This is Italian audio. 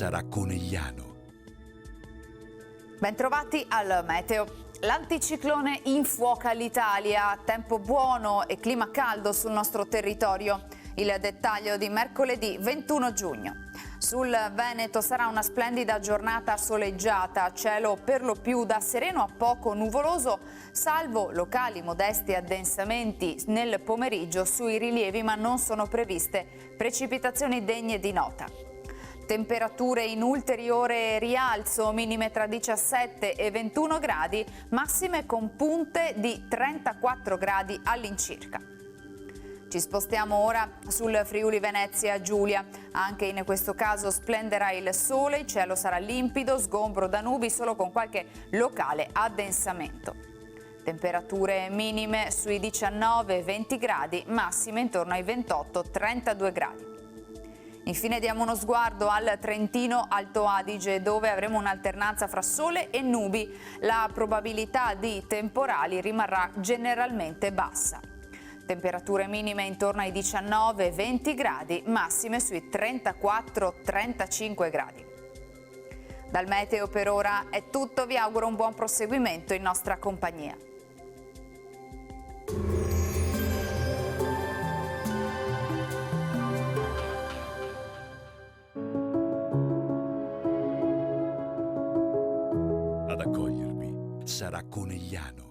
sarà Conegliano. Bentrovati al meteo. L'anticiclone infuoca l'Italia, tempo buono e clima caldo sul nostro territorio. Il dettaglio di mercoledì 21 giugno. Sul Veneto sarà una splendida giornata soleggiata, cielo per lo più da sereno a poco nuvoloso, salvo locali modesti addensamenti nel pomeriggio sui rilievi, ma non sono previste precipitazioni degne di nota. Temperature in ulteriore rialzo, minime tra 17 e 21 gradi, massime con punte di 34 gradi all'incirca. Ci spostiamo ora sul Friuli Venezia Giulia. Anche in questo caso splenderà il sole, il cielo sarà limpido, sgombro da nubi solo con qualche locale addensamento. Temperature minime sui 19-20 gradi, massime intorno ai 28-32 gradi. Infine diamo uno sguardo al Trentino Alto Adige, dove avremo un'alternanza fra sole e nubi. La probabilità di temporali rimarrà generalmente bassa. Temperature minime intorno ai 19-20 gradi, massime sui 34-35 gradi. Dal meteo per ora è tutto, vi auguro un buon proseguimento in nostra compagnia. Ad accogliervi sarà Conegliano.